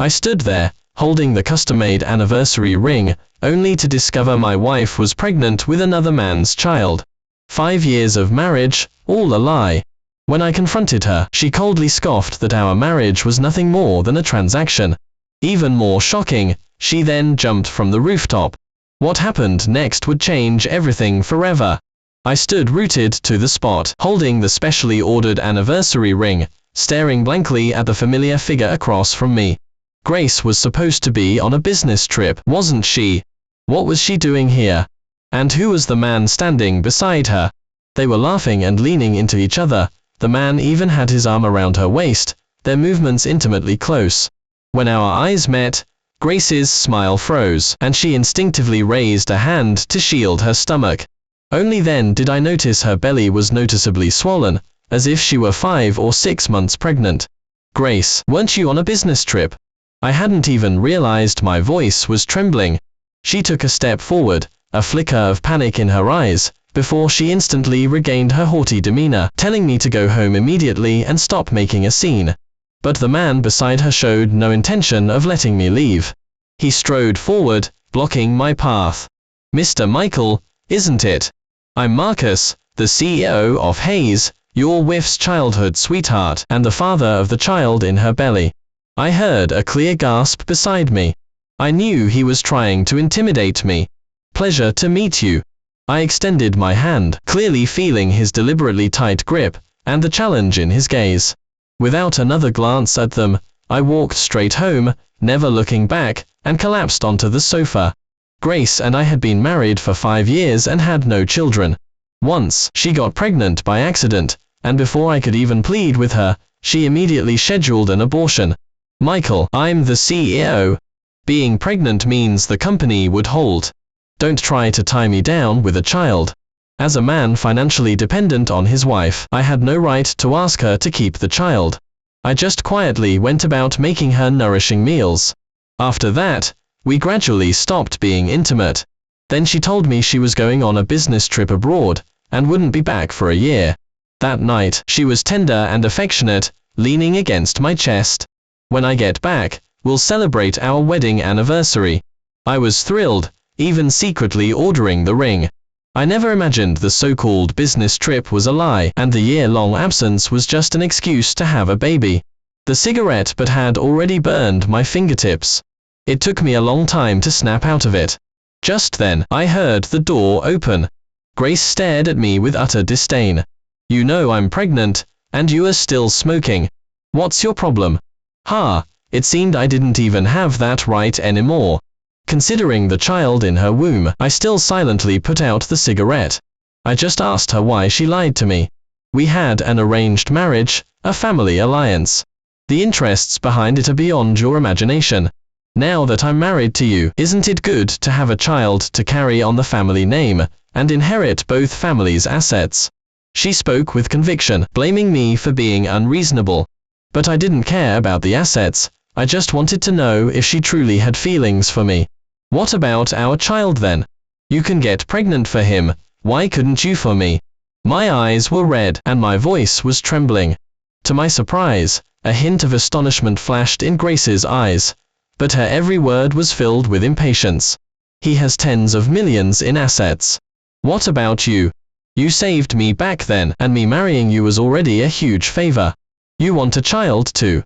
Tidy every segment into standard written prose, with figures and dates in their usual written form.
I stood there, holding the custom-made anniversary ring, only to discover my wife was pregnant with another man's child. 5 years of marriage, all a lie. When I confronted her, she coldly scoffed that our marriage was nothing more than a transaction. Even more shocking, she then jumped from the rooftop. What happened next would change everything forever. I stood rooted to the spot, holding the specially ordered anniversary ring, staring blankly at the familiar figure across from me. Grace was supposed to be on a business trip, wasn't she? What was she doing here? And who was the man standing beside her? They were laughing and leaning into each other. The man even had his arm around her waist, their movements intimately close. When our eyes met, Grace's smile froze, and she instinctively raised a hand to shield her stomach. Only then did I notice her belly was noticeably swollen, as if she were 5 or 6 months pregnant. Grace, weren't you on a business trip? I hadn't even realized my voice was trembling. She took a step forward, a flicker of panic in her eyes, before she instantly regained her haughty demeanor, telling me to go home immediately and stop making a scene. But the man beside her showed no intention of letting me leave. He strode forward, blocking my path. Mr. Michael, isn't it? I'm Marcus, the CEO of Hayes, your wife's childhood sweetheart, and the father of the child in her belly. I heard a clear gasp beside me. I knew he was trying to intimidate me. Pleasure to meet you. I extended my hand, clearly feeling his deliberately tight grip, and the challenge in his gaze. Without another glance at them, I walked straight home, never looking back, and collapsed onto the sofa. Grace and I had been married for 5 years and had no children. Once, she got pregnant by accident, and before I could even plead with her, she immediately scheduled an abortion. Michael, I'm the CEO. Being pregnant means the company would hold. Don't try to tie me down with a child. As a man financially dependent on his wife, I had no right to ask her to keep the child. I just quietly went about making her nourishing meals. After that, we gradually stopped being intimate. Then she told me she was going on a business trip abroad, and wouldn't be back for a year. That night, she was tender and affectionate, leaning against my chest. When I get back, we'll celebrate our wedding anniversary. I was thrilled, even secretly ordering the ring. I never imagined the so-called business trip was a lie, and the year-long absence was just an excuse to have a baby. The cigarette butt had already burned my fingertips. It took me a long time to snap out of it. Just then, I heard the door open. Grace stared at me with utter disdain. You know I'm pregnant, and you are still smoking. What's your problem? Ha, it seemed I didn't even have that right anymore. Considering the child in her womb, I still silently put out the cigarette. I just asked her why she lied to me. We had an arranged marriage, a family alliance. The interests behind it are beyond your imagination. Now that I'm married to you, isn't it good to have a child to carry on the family name, and inherit both families' assets? She spoke with conviction, blaming me for being unreasonable. But I didn't care about the assets, I just wanted to know if she truly had feelings for me. What about our child then? You can get pregnant for him, why couldn't you for me? My eyes were red, and my voice was trembling. To my surprise, a hint of astonishment flashed in Grace's eyes, but her every word was filled with impatience. He has tens of millions in assets. What about you? You saved me back then, and me marrying you was already a huge favor. You want a child too.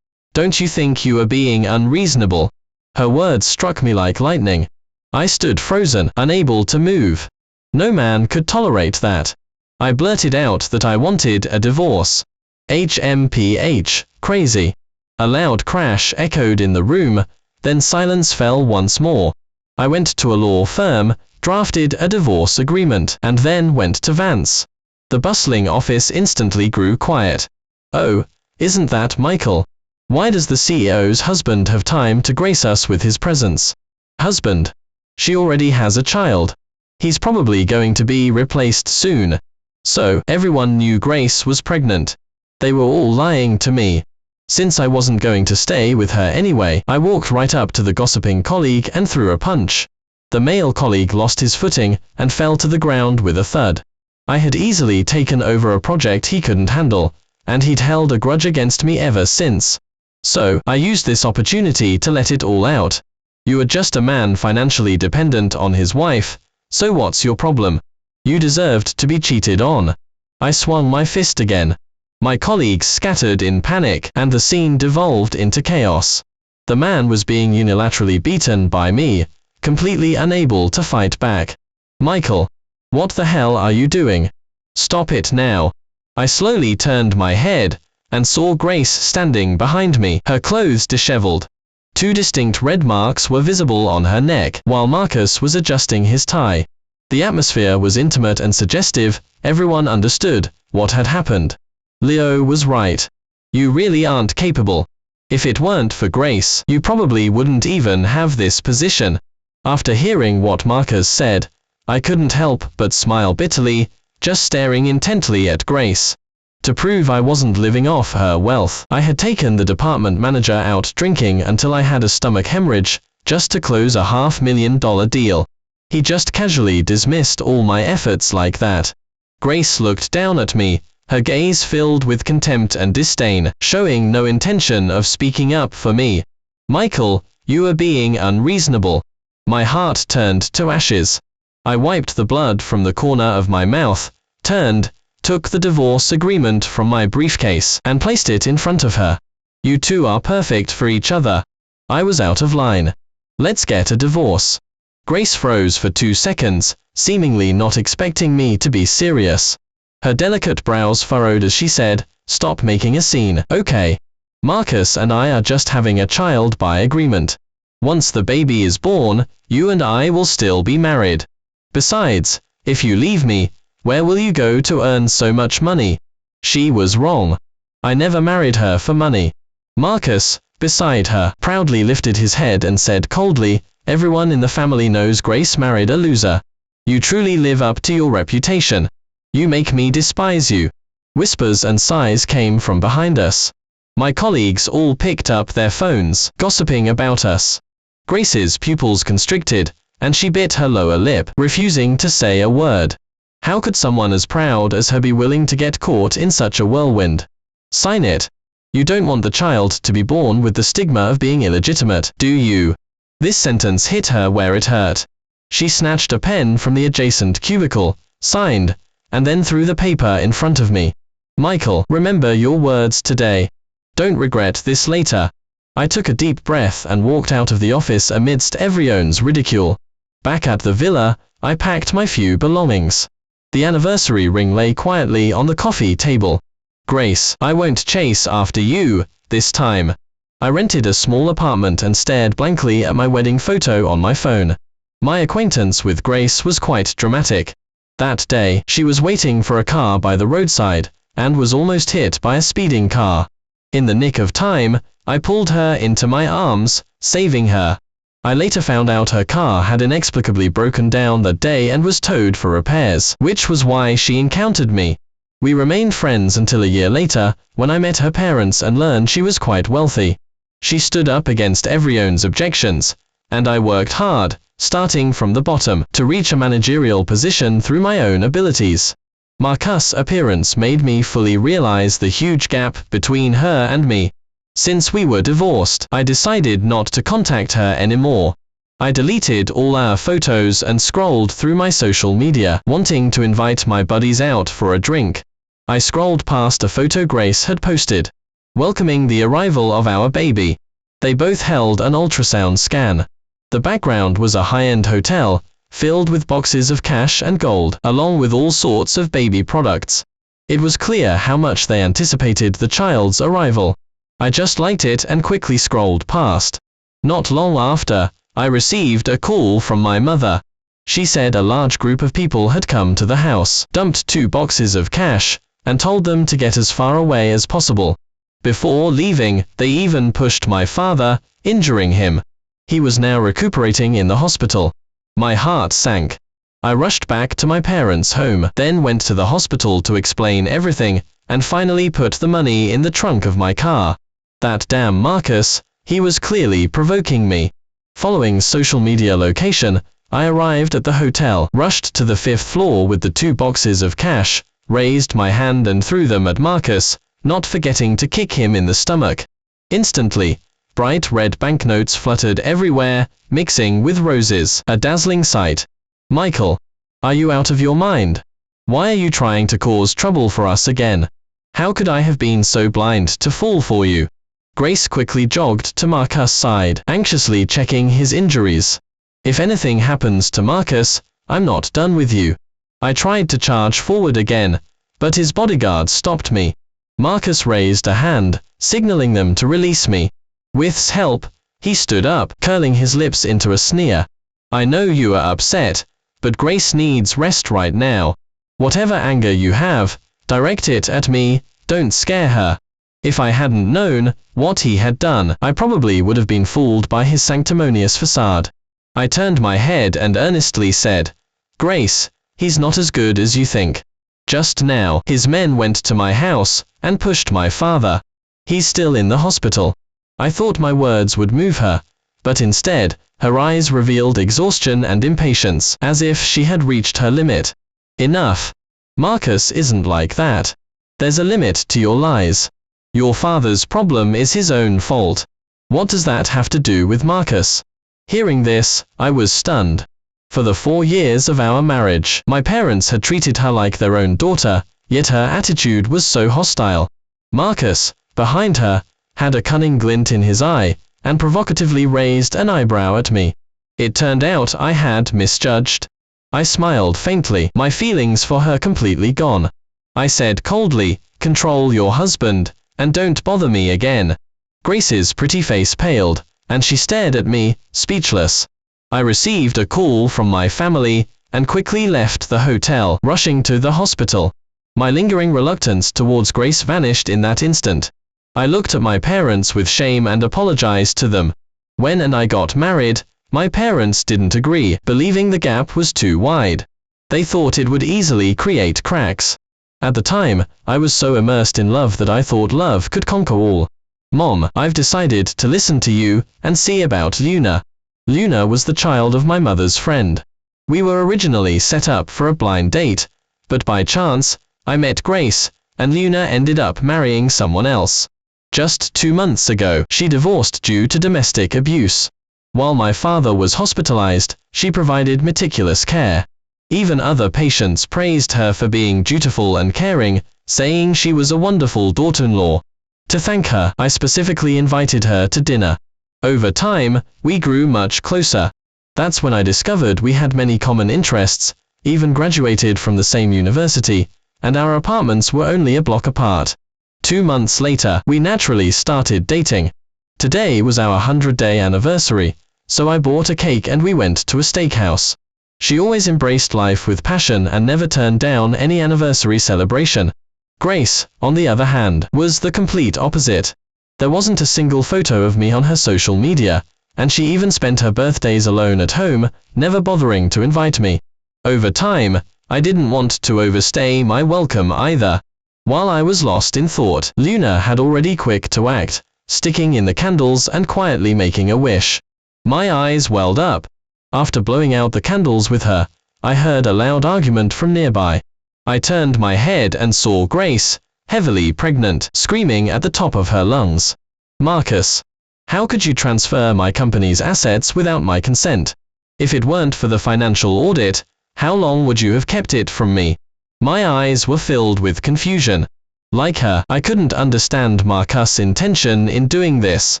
Don't you think you are being unreasonable? Her words struck me like lightning. I stood frozen, unable to move. No man could tolerate that. I blurted out that I wanted a divorce. HMPH, crazy. A loud crash echoed in the room, then silence fell once more. I went to a law firm, drafted a divorce agreement, and then went to Vance. The bustling office instantly grew quiet. Oh, isn't that Michael? Why does the CEO's husband have time to grace us with his presence? Husband? She already has a child. He's probably going to be replaced soon. So, everyone knew Grace was pregnant. They were all lying to me. Since I wasn't going to stay with her anyway, I walked right up to the gossiping colleague and threw a punch. The male colleague lost his footing and fell to the ground with a thud. I had easily taken over a project he couldn't handle, and he'd held a grudge against me ever since. So, I used this opportunity to let it all out. You are just a man financially dependent on his wife, so what's your problem? You deserved to be cheated on. I swung my fist again. My colleagues scattered in panic, and the scene devolved into chaos. The man was being unilaterally beaten by me, completely unable to fight back. Michael, what the hell are you doing? Stop it now. I slowly turned my head, and saw Grace standing behind me, her clothes disheveled. 2 distinct red marks were visible on her neck, while Marcus was adjusting his tie. The atmosphere was intimate and suggestive. Everyone understood what had happened. Leo was right. You really aren't capable. If it weren't for Grace, you probably wouldn't even have this position. After hearing what Marcus said, I couldn't help but smile bitterly, just staring intently at Grace. To prove I wasn't living off her wealth, I had taken the department manager out drinking until I had a stomach hemorrhage, just to close a $500,000 deal. He just casually dismissed all my efforts like that. Grace looked down at me, her gaze filled with contempt and disdain, showing no intention of speaking up for me. Michael, you are being unreasonable. My heart turned to ashes. I wiped the blood from the corner of my mouth, turned, took the divorce agreement from my briefcase, and placed it in front of her. You two are perfect for each other. I was out of line. Let's get a divorce. Grace froze for 2 seconds, seemingly not expecting me to be serious. Her delicate brows furrowed as she said, "Stop making a scene, okay? Marcus and I are just having a child by agreement. Once the baby is born, you and I will still be married. Besides, if you leave me, where will you go to earn so much money?" She was wrong. I never married her for money. Marcus, beside her, proudly lifted his head and said coldly, "Everyone in the family knows Grace married a loser. You truly live up to your reputation. You make me despise you." Whispers and sighs came from behind us. My colleagues all picked up their phones, gossiping about us. Grace's pupils constricted, and she bit her lower lip, refusing to say a word. How could someone as proud as her be willing to get caught in such a whirlwind? Sign it. You don't want the child to be born with the stigma of being illegitimate, do you? This sentence hit her where it hurt. She snatched a pen from the adjacent cubicle, signed, and then threw the paper in front of me. Michael, remember your words today. Don't regret this later. I took a deep breath and walked out of the office amidst everyone's ridicule. Back at the villa, I packed my few belongings. The anniversary ring lay quietly on the coffee table. Grace, I won't chase after you, this time. I rented a small apartment and stared blankly at my wedding photo on my phone. My acquaintance with Grace was quite dramatic. That day, she was waiting for a car by the roadside, and was almost hit by a speeding car. In the nick of time, I pulled her into my arms, saving her. I later found out her car had inexplicably broken down that day and was towed for repairs, which was why she encountered me. We remained friends until a year later, when I met her parents and learned she was quite wealthy. She stood up against everyone's objections, and I worked hard, starting from the bottom, to reach a managerial position through my own abilities. Marcus' appearance made me fully realize the huge gap between her and me. Since we were divorced, I decided not to contact her anymore. I deleted all our photos and scrolled through my social media, wanting to invite my buddies out for a drink. I scrolled past a photo Grace had posted, welcoming the arrival of our baby. They both held an ultrasound scan. The background was a high-end hotel, filled with boxes of cash and gold, along with all sorts of baby products. It was clear how much they anticipated the child's arrival. I just liked it and quickly scrolled past. Not long after, I received a call from my mother. She said a large group of people had come to the house, dumped 2 boxes of cash, and told them to get as far away as possible. Before leaving, they even pushed my father, injuring him. He was now recuperating in the hospital. My heart sank. I rushed back to my parents' home, then went to the hospital to explain everything, and finally put the money in the trunk of my car. That damn Marcus, he was clearly provoking me. Following social media location, I arrived at the hotel, rushed to the 5th floor with the 2 boxes of cash, raised my hand and threw them at Marcus, not forgetting to kick him in the stomach. Instantly, bright red banknotes fluttered everywhere, mixing with roses, a dazzling sight. Michael, are you out of your mind? Why are you trying to cause trouble for us again? How could I have been so blind to fall for you? Grace quickly jogged to Marcus' side, anxiously checking his injuries. If anything happens to Marcus, I'm not done with you. I tried to charge forward again, but his bodyguard stopped me. Marcus raised a hand, signaling them to release me. With help, he stood up, curling his lips into a sneer. I know you are upset, but Grace needs rest right now. Whatever anger you have, direct it at me, don't scare her. If I hadn't known what he had done, I probably would have been fooled by his sanctimonious facade. I turned my head and earnestly said, Grace, he's not as good as you think. Just now, his men went to my house and pushed my father. He's still in the hospital. I thought my words would move her, but instead, her eyes revealed exhaustion and impatience, as if she had reached her limit. Enough. Marcus isn't like that. There's a limit to your lies. Your father's problem is his own fault. What does that have to do with Marcus? Hearing this, I was stunned. For the 4 years of our marriage, my parents had treated her like their own daughter, yet her attitude was so hostile. Marcus, behind her, had a cunning glint in his eye, and provocatively raised an eyebrow at me. It turned out I had misjudged. I smiled faintly, my feelings for her completely gone. I said coldly, control your husband, and don't bother me again. Grace's pretty face paled, and she stared at me, speechless. I received a call from my family, and quickly left the hotel, rushing to the hospital. My lingering reluctance towards Grace vanished in that instant. I looked at my parents with shame and apologized to them. When I got married, my parents didn't agree, believing the gap was too wide. They thought it would easily create cracks. At the time, I was so immersed in love that I thought love could conquer all. Mom, I've decided to listen to you and see about Luna. Luna was the child of my mother's friend. We were originally set up for a blind date, but by chance, I met Grace, and Luna ended up marrying someone else. Just 2 months ago, she divorced due to domestic abuse. While my father was hospitalized, she provided meticulous care. Even other patients praised her for being dutiful and caring, saying she was a wonderful daughter-in-law. To thank her, I specifically invited her to dinner. Over time, we grew much closer. That's when I discovered we had many common interests, even graduated from the same university, and our apartments were only a block apart. 2 months later, we naturally started dating. Today was our 100-day anniversary, so I bought a cake and we went to a steakhouse. She always embraced life with passion and never turned down any anniversary celebration. Grace, on the other hand, was the complete opposite. There wasn't a single photo of me on her social media, and she even spent her birthdays alone at home, never bothering to invite me. Over time, I didn't want to overstay my welcome either. While I was lost in thought, Luna had already quick to act, sticking in the candles and quietly making a wish. My eyes welled up. After blowing out the candles with her, I heard a loud argument from nearby. I turned my head and saw Grace, heavily pregnant, screaming at the top of her lungs. Marcus, how could you transfer my company's assets without my consent? If it weren't for the financial audit, how long would you have kept it from me? My eyes were filled with confusion. Like her, I couldn't understand Marcus' intention in doing this.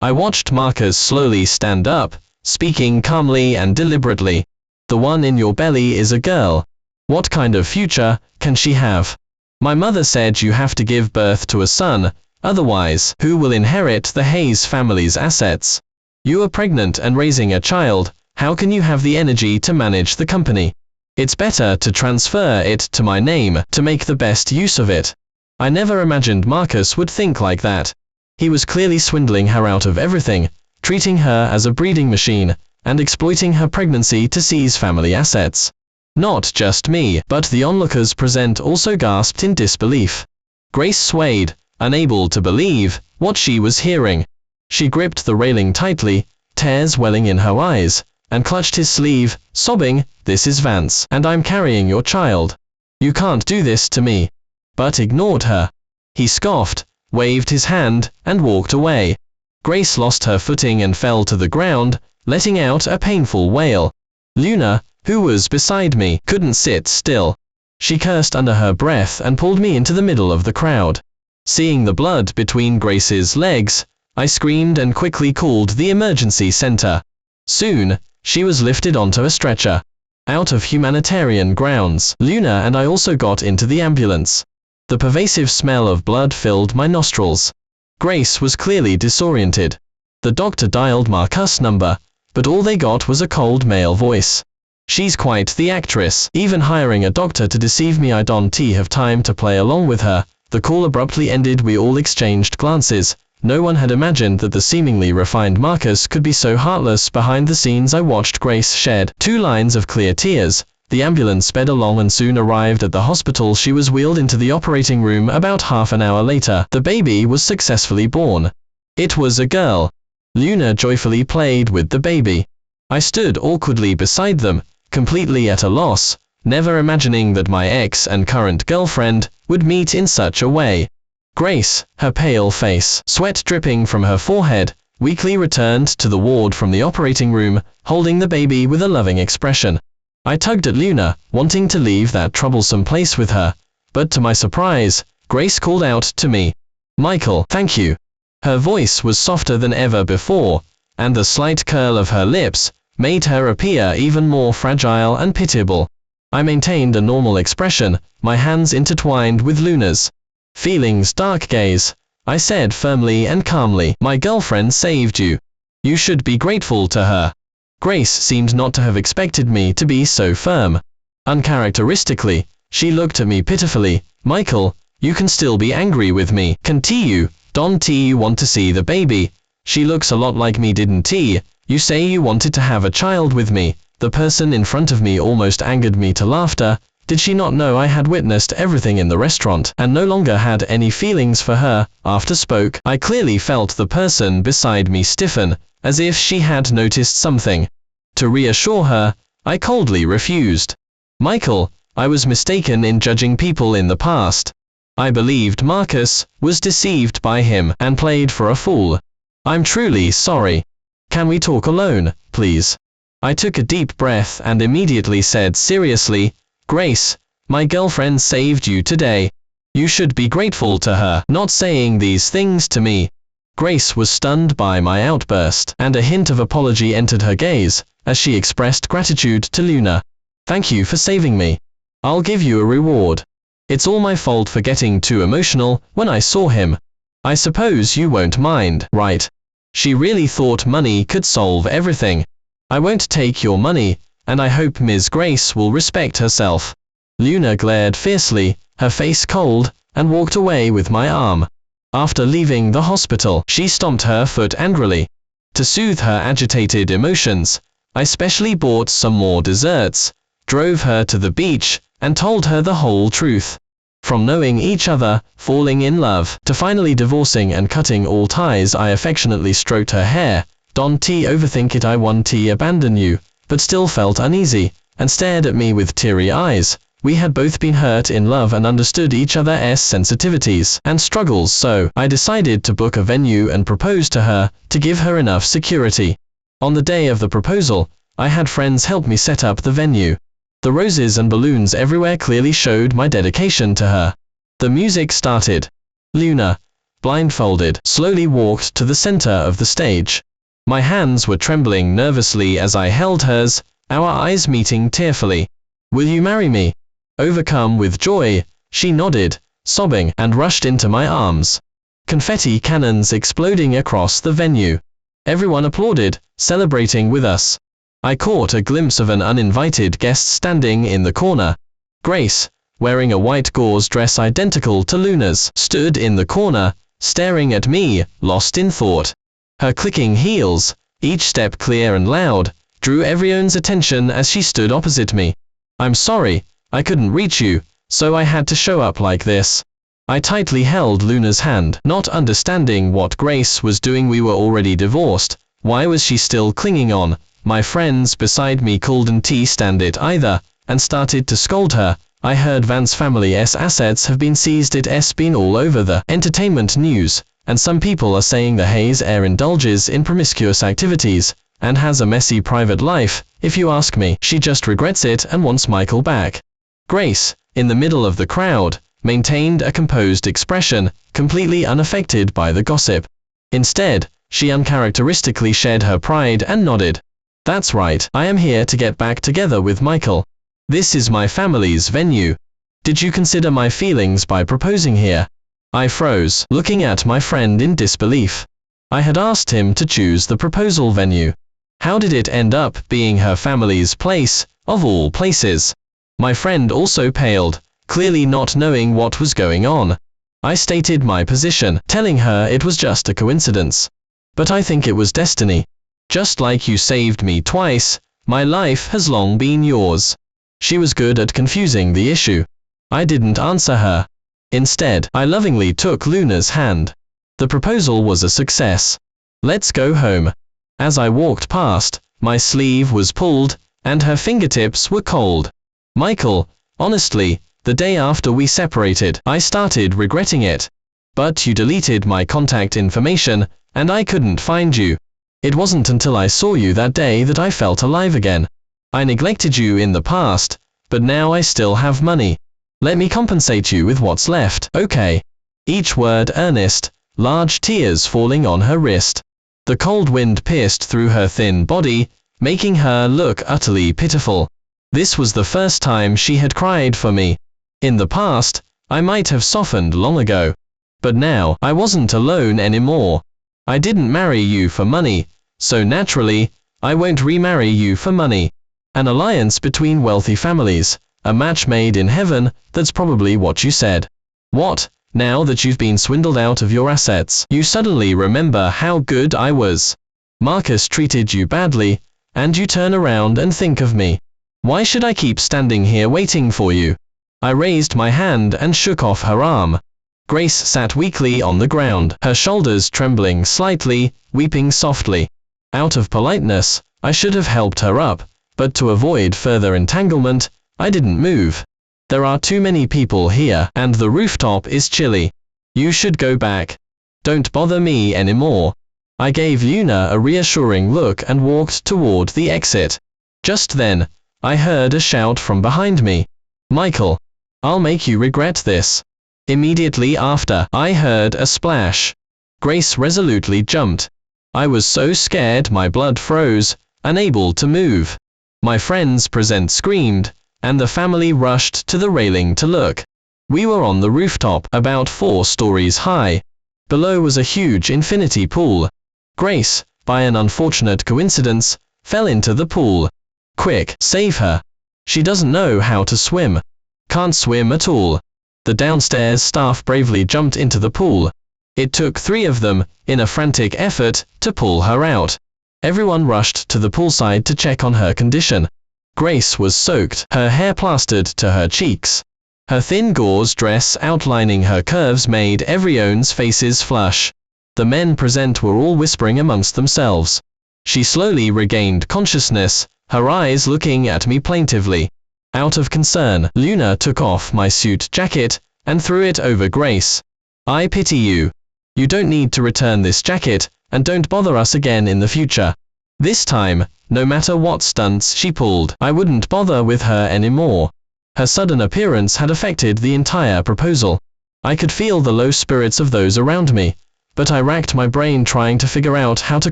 I watched Marcus slowly stand up, speaking calmly and deliberately. The one in your belly is a girl. What kind of future can she have? My mother said you have to give birth to a son, otherwise, who will inherit the Hayes family's assets? You are pregnant and raising a child, how can you have the energy to manage the company? It's better to transfer it to my name, to make the best use of it. I never imagined Marcus would think like that. He was clearly swindling her out of everything, treating her as a breeding machine, and exploiting her pregnancy to seize family assets. Not just me, but the onlookers present also gasped in disbelief. Grace swayed, unable to believe what she was hearing. She gripped the railing tightly, tears welling in her eyes, and clutched his sleeve, sobbing, "This is Vance, and I'm carrying your child. You can't do this to me." But ignored her. He scoffed, waved his hand, and walked away. Grace lost her footing and fell to the ground, letting out a painful wail. Luna, who was beside me, couldn't sit still. She cursed under her breath and pulled me into the middle of the crowd. Seeing the blood between Grace's legs, I screamed and quickly called the emergency center. Soon, she was lifted onto a stretcher. Out of humanitarian grounds, Luna and I also got into the ambulance. The pervasive smell of blood filled my nostrils. Grace was clearly disoriented. The doctor dialed Marcus' number, but all they got was a cold male voice. She's quite the actress, even hiring a doctor to deceive me. I don't have time to play along with her. The call abruptly ended. We all exchanged glances. No one had imagined that the seemingly refined Marcus could be so heartless. Behind the scenes I watched Grace shed 2 lines of clear tears. The ambulance sped along and soon arrived at the hospital. She was wheeled into the operating room. About half an hour later, the baby was successfully born. It was a girl. Luna joyfully played with the baby. I stood awkwardly beside them, completely at a loss, never imagining that my ex and current girlfriend would meet in such a way. Grace, her pale face, sweat dripping from her forehead, weakly returned to the ward from the operating room, holding the baby with a loving expression. I tugged at Luna, wanting to leave that troublesome place with her, but to my surprise, Grace called out to me, "Michael, thank you." Her voice was softer than ever before, and the slight curl of her lips made her appear even more fragile and pitiable. I maintained a normal expression, my hands intertwined with Luna's. Feeling's dark gaze, I said firmly and calmly, "My girlfriend saved you. You should be grateful to her." Grace seemed not to have expected me to be so firm. Uncharacteristically, she looked at me pitifully. "Michael, you can still be angry with me, can't you? Don't you want to see the baby? She looks a lot like me, didn't you? You say you wanted to have a child with me." The person in front of me almost angered me to laughter. Did she not know I had witnessed everything in the restaurant and no longer had any feelings for her? After spoke, I clearly felt the person beside me stiffen, as if she had noticed something. To reassure her, I coldly refused. "Michael, I was mistaken in judging people in the past. I believed Marcus was deceived by him and played for a fool. I'm truly sorry. Can we talk alone, please?" I took a deep breath and immediately said seriously, "Grace, my girlfriend saved you today. You should be grateful to her, not saying these things to me." Grace was stunned by my outburst, and a hint of apology entered her gaze, as she expressed gratitude to Luna. "Thank you for saving me. I'll give you a reward. It's all my fault for getting too emotional when I saw him. I suppose you won't mind, right?" She really thought money could solve everything. "I won't take your money, and I hope Ms. Grace will respect herself." Luna glared fiercely, her face cold, and walked away with my arm. After leaving the hospital, she stomped her foot angrily. To soothe her agitated emotions, I specially bought some more desserts, drove her to the beach, and told her the whole truth. From knowing each other, falling in love, to finally divorcing and cutting all ties, I affectionately stroked her hair. "Don't overthink it, I won't abandon you," but still felt uneasy, and stared at me with teary eyes. We had both been hurt in love and understood each other's sensitivities and struggles, so I decided to book a venue and propose to her, to give her enough security. On the day of the proposal, I had friends help me set up the venue. The roses and balloons everywhere clearly showed my dedication to her. The music started. Luna, blindfolded, slowly walked to the center of the stage. My hands were trembling nervously as I held hers, our eyes meeting tearfully. "Will you marry me?" Overcome with joy, she nodded, sobbing, and rushed into my arms. Confetti cannons exploding across the venue. Everyone applauded, celebrating with us. I caught a glimpse of an uninvited guest standing in the corner. Grace, wearing a white gauze dress identical to Luna's, stood in the corner, staring at me, lost in thought. Her clicking heels, each step clear and loud, drew everyone's attention as she stood opposite me. "I'm sorry, I couldn't reach you, so I had to show up like this." I tightly held Luna's hand, not understanding what Grace was doing. We were already divorced. Why was she still clinging on? My friends beside me couldn't stand it either, and started to scold her. I heard Vance family's assets have been seized. It's been all over the entertainment news, and some people are saying the Hayes heir indulges in promiscuous activities, and has a messy private life. If you ask me, she just regrets it and wants Michael back. Grace, in the middle of the crowd, maintained a composed expression, completely unaffected by the gossip. Instead, she uncharacteristically shed her pride and nodded. That's right, I am here to get back together with Michael. This is my family's venue. Did you consider my feelings by proposing here? I froze, looking at my friend in disbelief. I had asked him to choose the proposal venue. How did it end up being her family's place, of all places? My friend also paled, clearly not knowing what was going on. I stated my position, telling her it was just a coincidence. But I think it was destiny. Just like you saved me twice, my life has long been yours. She was good at confusing the issue. I didn't answer her. Instead, I lovingly took Luna's hand. The proposal was a success. Let's go home. As I walked past, my sleeve was pulled, and her fingertips were cold. Michael, honestly, the day after we separated, I started regretting it. But you deleted my contact information, and I couldn't find you. It wasn't until I saw you that day that I felt alive again. I neglected you in the past, but now I still have money. Let me compensate you with what's left, okay? Each word earnest, large tears falling on her wrist. The cold wind pierced through her thin body, making her look utterly pitiful. This was the first time she had cried for me. In the past, I might have softened long ago. But now, I wasn't alone anymore. I didn't marry you for money, so naturally, I won't remarry you for money. An alliance between wealthy families, a match made in heaven, that's probably what you said. What, now that you've been swindled out of your assets, you suddenly remember how good I was? Marcus treated you badly, and you turn around and think of me. Why should I keep standing here waiting for you? I raised my hand and shook off her arm. Grace sat weakly on the ground, her shoulders trembling slightly, weeping softly. Out of politeness, I should have helped her up, but to avoid further entanglement, I didn't move. There are too many people here, and the rooftop is chilly. You should go back. Don't bother me anymore. I gave Luna a reassuring look and walked toward the exit. Just then, I heard a shout from behind me. Michael, I'll make you regret this. Immediately after, I heard a splash. Grace resolutely jumped. I was so scared my blood froze, unable to move. My friends present screamed, and the family rushed to the railing to look. We were on the rooftop, about 4 stories high. Below was a huge infinity pool. Grace, by an unfortunate coincidence, fell into the pool. Quick, save her. She doesn't know how to swim. Can't swim at all. The downstairs staff bravely jumped into the pool. It took 3 of them, in a frantic effort, to pull her out. Everyone rushed to the poolside to check on her condition. Grace was soaked, her hair plastered to her cheeks. Her thin gauze dress outlining her curves made everyone's faces flush. The men present were all whispering amongst themselves. She slowly regained consciousness, her eyes looking at me plaintively. Out of concern, Luna took off my suit jacket and threw it over Grace. I pity you. You don't need to return this jacket, and don't bother us again in the future. This time, no matter what stunts she pulled, I wouldn't bother with her anymore. Her sudden appearance had affected the entire proposal. I could feel the low spirits of those around me, but I racked my brain trying to figure out how to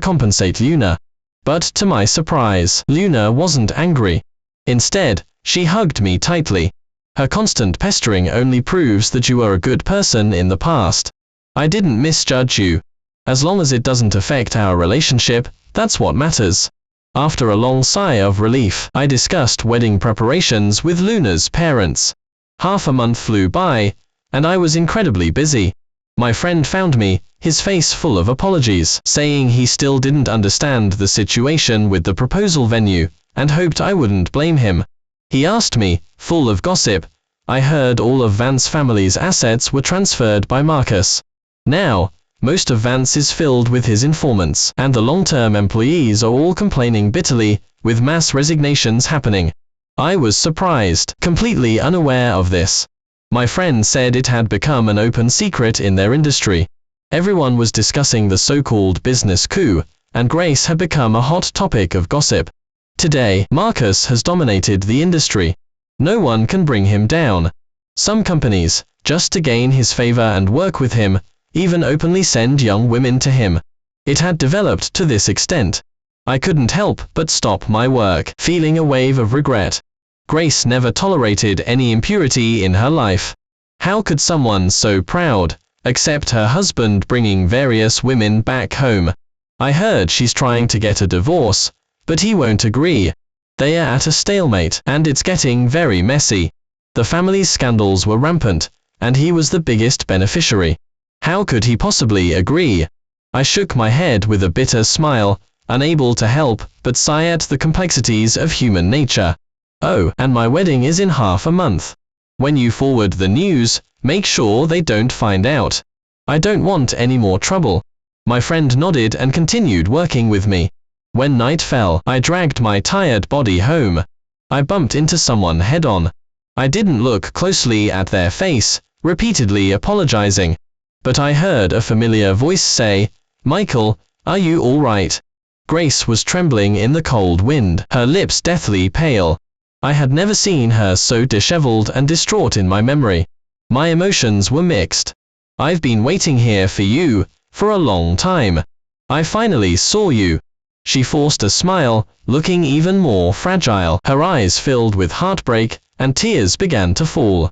compensate Luna. But to my surprise, Luna wasn't angry. Instead, she hugged me tightly. Her constant pestering only proves that you are a good person in the past. I didn't misjudge you. As long as it doesn't affect our relationship, that's what matters. After a long sigh of relief, I discussed wedding preparations with Luna's parents. Half a month flew by, and I was incredibly busy. My friend found me, his face full of apologies, saying he still didn't understand the situation with the proposal venue, and hoped I wouldn't blame him. He asked me, full of gossip, I heard all of Vance family's assets were transferred by Marcus. Now, most of Vance is filled with his informants, and the long-term employees are all complaining bitterly, with mass resignations happening. I was surprised, completely unaware of this. My friend said it had become an open secret in their industry. Everyone was discussing the so-called business coup, and Grace had become a hot topic of gossip. Today, Marcus has dominated the industry. No one can bring him down. Some companies, just to gain his favor and work with him, even openly send young women to him. It had developed to this extent. I couldn't help but stop my work, feeling a wave of regret. Grace never tolerated any impurity in her life. How could someone so proud accept her husband bringing various women back home? I heard she's trying to get a divorce, but he won't agree. They are at a stalemate, and it's getting very messy. The family's scandals were rampant, and he was the biggest beneficiary. How could he possibly agree? I shook my head with a bitter smile, unable to help but sigh at the complexities of human nature. Oh, and my wedding is in half a month. When you forward the news, make sure they don't find out. I don't want any more trouble. My friend nodded and continued working with me. When night fell, I dragged my tired body home. I bumped into someone head-on. I didn't look closely at their face, repeatedly apologizing. But I heard a familiar voice say, "Michael, are you all right?" Grace was trembling in the cold wind, her lips deathly pale. I had never seen her so disheveled and distraught in my memory. My emotions were mixed. "I've been waiting here for you, for a long time. I finally saw you." She forced a smile, looking even more fragile. Her eyes filled with heartbreak, and tears began to fall.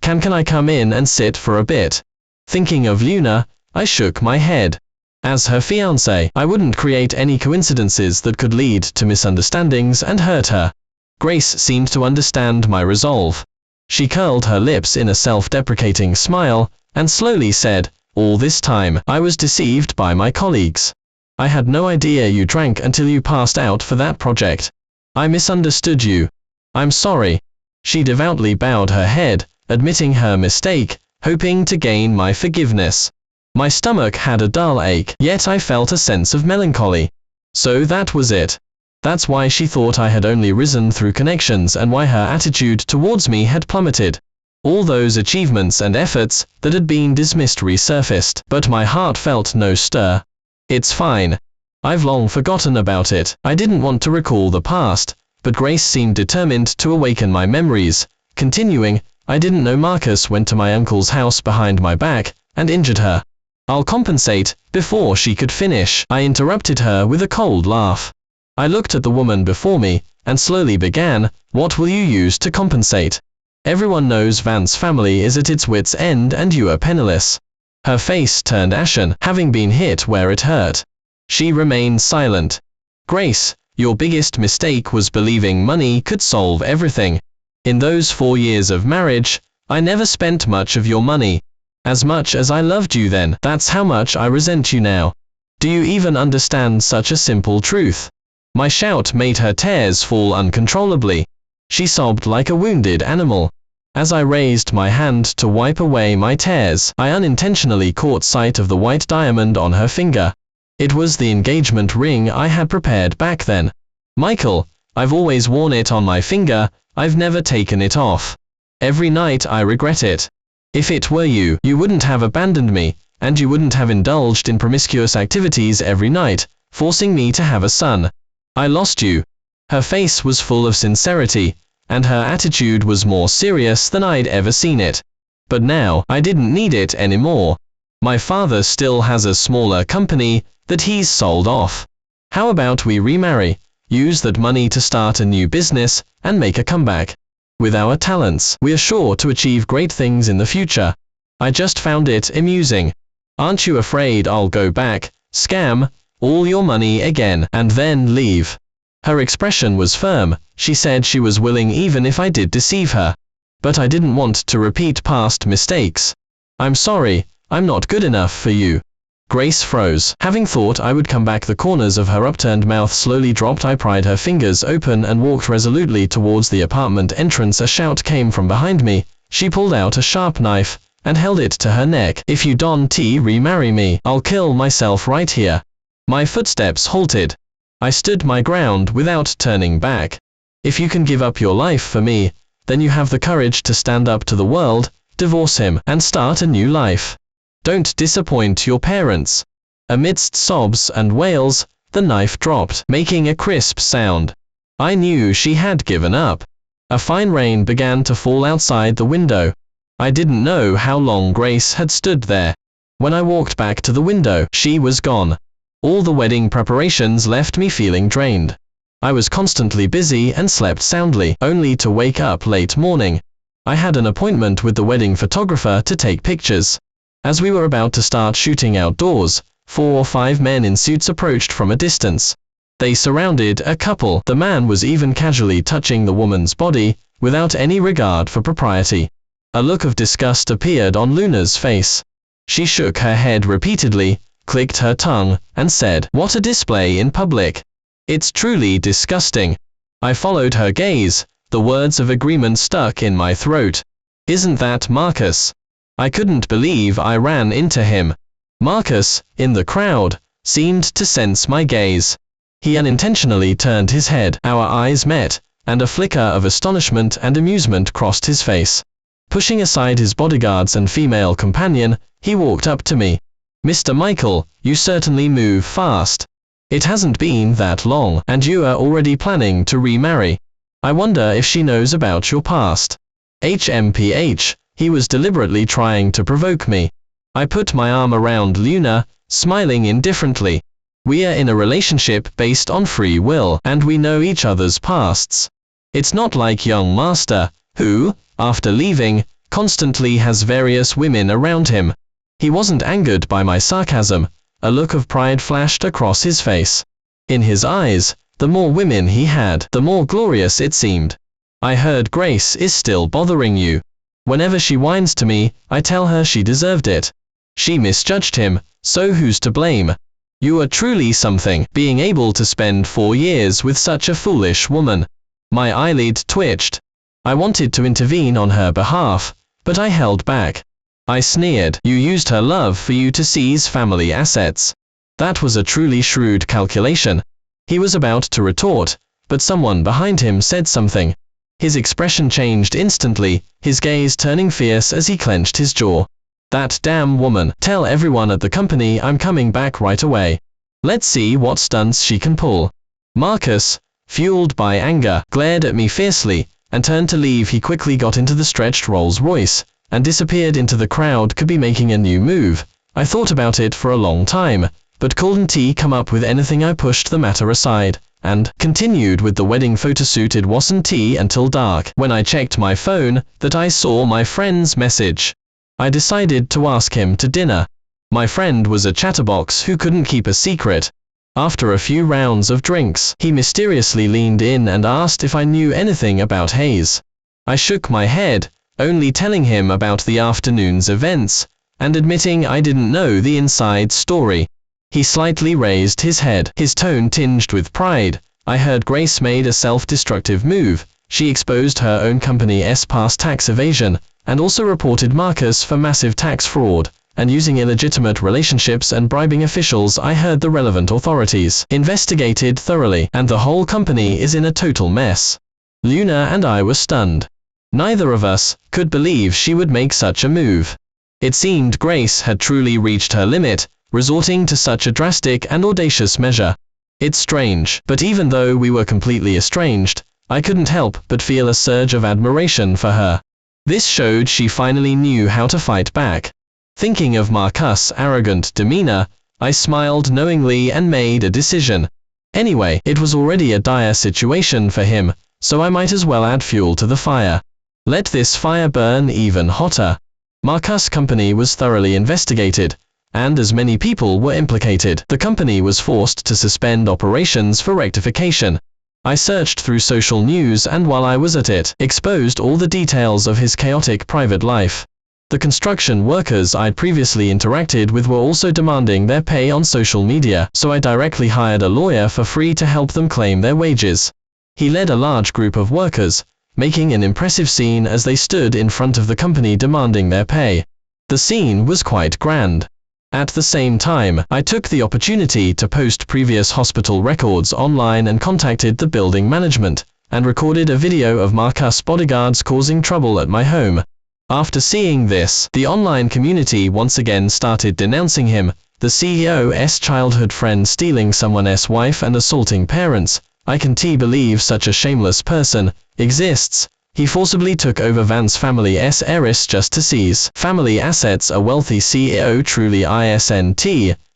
Can I come in and sit for a bit?" Thinking of Luna, I shook my head. As her fiancé, I wouldn't create any coincidences that could lead to misunderstandings and hurt her. Grace seemed to understand my resolve. She curled her lips in a self-deprecating smile, and slowly said, "All this time, I was deceived by my colleagues. I had no idea you drank until you passed out for that project. I misunderstood you. I'm sorry." She devoutly bowed her head, admitting her mistake, hoping to gain my forgiveness. My stomach had a dull ache, yet I felt a sense of melancholy. So that was it. That's why she thought I had only risen through connections and why her attitude towards me had plummeted. All those achievements and efforts that had been dismissed resurfaced, but my heart felt no stir. "It's fine. I've long forgotten about it." I didn't want to recall the past, but Grace seemed determined to awaken my memories, continuing, "I didn't know Marcus went to my uncle's house behind my back and injured her. I'll compensate." Before she could finish, I interrupted her with a cold laugh. I looked at the woman before me, and slowly began, "What will you use to compensate? Everyone knows Vance's family is at its wit's end and you are penniless." Her face turned ashen, having been hit where it hurt. She remained silent. "Grace, your biggest mistake was believing money could solve everything. In those 4 years of marriage, I never spent much of your money. As much as I loved you then, that's how much I resent you now. Do you even understand such a simple truth?" My shout made her tears fall uncontrollably. She sobbed like a wounded animal. As I raised my hand to wipe away my tears, I unintentionally caught sight of the white diamond on her finger. It was the engagement ring I had prepared back then. "Michael, I've always worn it on my finger, I've never taken it off. Every night I regret it. If it were you, you wouldn't have abandoned me, and you wouldn't have indulged in promiscuous activities every night, forcing me to have a son. I lost you." Her face was full of sincerity, and her attitude was more serious than I'd ever seen it. But now, I didn't need it anymore. My father still has a smaller company that he's sold off. How about we remarry, use that money to start a new business, and make a comeback? With our talents, we're sure to achieve great things in the future. I just found it amusing. Aren't you afraid I'll go back, scam all your money again, and then leave? Her expression was firm. She said she was willing even if I did deceive her. But I didn't want to repeat past mistakes. "I'm sorry, I'm not good enough for you." Grace froze. Having thought I would come back, the corners of her upturned mouth slowly dropped. I pried her fingers open and walked resolutely towards the apartment entrance. A shout came from behind me. She pulled out a sharp knife and held it to her neck. "If you don't remarry me, I'll kill myself right here." My footsteps halted. I stood my ground without turning back. If you can give up your life for me, then you have the courage to stand up to the world, divorce him, and start a new life. Don't disappoint your parents." Amidst sobs and wails, the knife dropped, making a crisp sound. I knew she had given up. A fine rain began to fall outside the window. I didn't know how long Grace had stood there. When I walked back to the window, she was gone. All the wedding preparations left me feeling drained. I was constantly busy and slept soundly, only to wake up late morning. I had an appointment with the wedding photographer to take pictures. As we were about to start shooting outdoors, 4 or 5 men in suits approached from a distance. They surrounded a couple. The man was even casually touching the woman's body, without any regard for propriety. A look of disgust appeared on Luna's face. She shook her head repeatedly, clicked her tongue, and said, "What a display in public. It's truly disgusting." I followed her gaze, the words of agreement stuck in my throat. "Isn't that Marcus?" I couldn't believe I ran into him. Marcus, in the crowd, seemed to sense my gaze. He unintentionally turned his head, our eyes met, and a flicker of astonishment and amusement crossed his face. Pushing aside his bodyguards and female companion, he walked up to me. "Mr. Michael, you certainly move fast. It hasn't been that long, and you are already planning to remarry. I wonder if she knows about your past." HMPH, he was deliberately trying to provoke me. I put my arm around Luna, smiling indifferently. "We are in a relationship based on free will, and we know each other's pasts. It's not like young Master, who, after leaving, constantly has various women around him." He wasn't angered by my sarcasm. A look of pride flashed across his face. In his eyes, the more women he had, the more glorious it seemed. "I heard Grace is still bothering you. Whenever she whines to me, I tell her she deserved it. She misjudged him, so who's to blame? You are truly something, being able to spend 4 years with such a foolish woman." My eyelid twitched. I wanted to intervene on her behalf, but I held back. I sneered, "You used her love for you to seize family assets." That was a truly shrewd calculation. He was about to retort, but someone behind him said something. His expression changed instantly, his gaze turning fierce as he clenched his jaw. "That damn woman, tell everyone at the company I'm coming back right away. Let's see what stunts she can pull." Marcus, fueled by anger, glared at me fiercely, and turned to leave. He quickly got into the stretched Rolls-Royce, and disappeared into the crowd. Could be making a new move. I thought about it for a long time, but couldn't come up with anything. I pushed the matter aside, and continued with the wedding photoshoot. It wasn't until dark, when I checked my phone, that I saw my friend's message. I decided to ask him to dinner. My friend was a chatterbox who couldn't keep a secret. After a few rounds of drinks, he mysteriously leaned in and asked if I knew anything about Hayes. I shook my head, only telling him about the afternoon's events, and admitting I didn't know the inside story. He slightly raised his head, his tone tinged with pride. "I heard Grace made a self-destructive move. She exposed her own company's past tax evasion, and also reported Marcus for massive tax fraud, and using illegitimate relationships and bribing officials. I heard the relevant authorities investigated thoroughly, and the whole company is in a total mess." Luna and I were stunned. Neither of us could believe she would make such a move. It seemed Grace had truly reached her limit, resorting to such a drastic and audacious measure. It's strange, but even though we were completely estranged, I couldn't help but feel a surge of admiration for her. This showed she finally knew how to fight back. Thinking of Marcus' arrogant demeanor, I smiled knowingly and made a decision. Anyway, it was already a dire situation for him, so I might as well add fuel to the fire. Let this fire burn even hotter. Marcus' company was thoroughly investigated, and as many people were implicated, the company was forced to suspend operations for rectification. I searched through social news, and while I was at it, exposed all the details of his chaotic private life. The construction workers I'd previously interacted with were also demanding their pay on social media, so I directly hired a lawyer for free to help them claim their wages. He led a large group of workers, making an impressive scene as they stood in front of the company demanding their pay. The scene was quite grand. At the same time, I took the opportunity to post previous hospital records online and contacted the building management, and recorded a video of Marcus' bodyguards causing trouble at my home. After seeing this, the online community once again started denouncing him, the CEO's childhood friend stealing someone's wife and assaulting parents. I can't believe such a shameless person exists. He forcibly took over Vance family's heiress just to seize family assets. A wealthy CEO truly isn't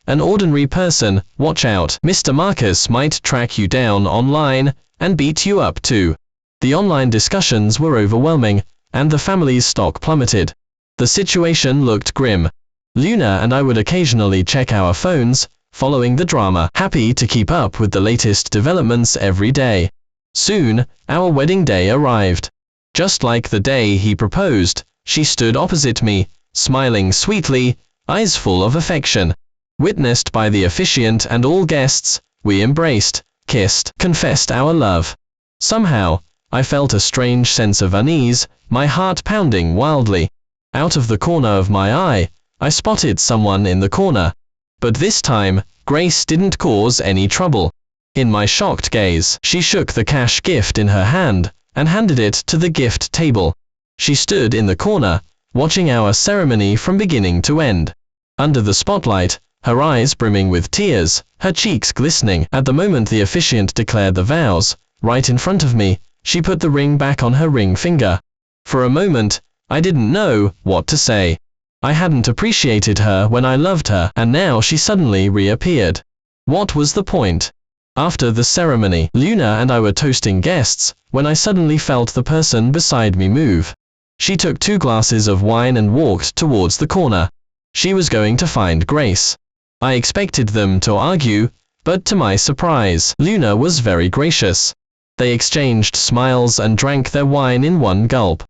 an ordinary person. Watch out, Mr. Marcus might track you down online and beat you up too. The online discussions were overwhelming, and the family's stock plummeted. The situation looked grim. Luna and I would occasionally check our phones, following the drama, happy to keep up with the latest developments every day. Soon, our wedding day arrived. Just like the day he proposed, she stood opposite me, smiling sweetly, eyes full of affection. Witnessed by the officiant and all guests, we embraced, kissed, confessed our love. Somehow, I felt a strange sense of unease, my heart pounding wildly. Out of the corner of my eye, I spotted someone in the corner. But this time, Grace didn't cause any trouble. In my shocked gaze, she shook the cash gift in her hand and handed it to the gift table. She stood in the corner, watching our ceremony from beginning to end. Under the spotlight, her eyes brimming with tears, her cheeks glistening. At the moment the officiant declared the vows, right in front of me, she put the ring back on her ring finger. For a moment, I didn't know what to say. I hadn't appreciated her when I loved her, and now she suddenly reappeared. What was the point? After the ceremony, Luna and I were toasting guests, when I suddenly felt the person beside me move. She took 2 glasses of wine and walked towards the corner. She was going to find Grace. I expected them to argue, but to my surprise, Luna was very gracious. They exchanged smiles and drank their wine in one gulp.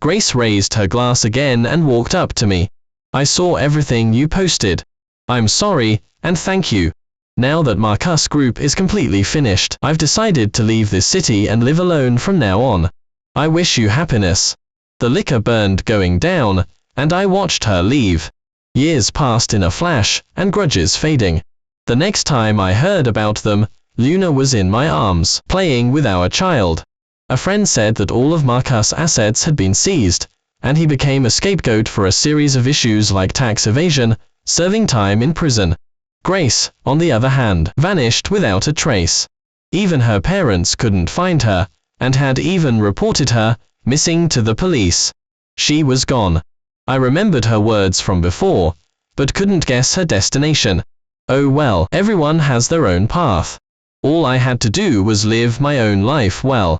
Grace raised her glass again and walked up to me. I saw everything you posted. I'm sorry, and thank you. Now that Marcus Group is completely finished, I've decided to leave this city and live alone from now on. I wish you happiness. The liquor burned going down, and I watched her leave. Years passed in a flash, and grudges fading. The next time I heard about them, Luna was in my arms, playing with our child. A friend said that all of Marcus' assets had been seized, and he became a scapegoat for a series of issues like tax evasion, serving time in prison. Grace, on the other hand, vanished without a trace. Even her parents couldn't find her, and had even reported her missing to the police. She was gone. I remembered her words from before, but couldn't guess her destination. Oh well, everyone has their own path. All I had to do was live my own life well.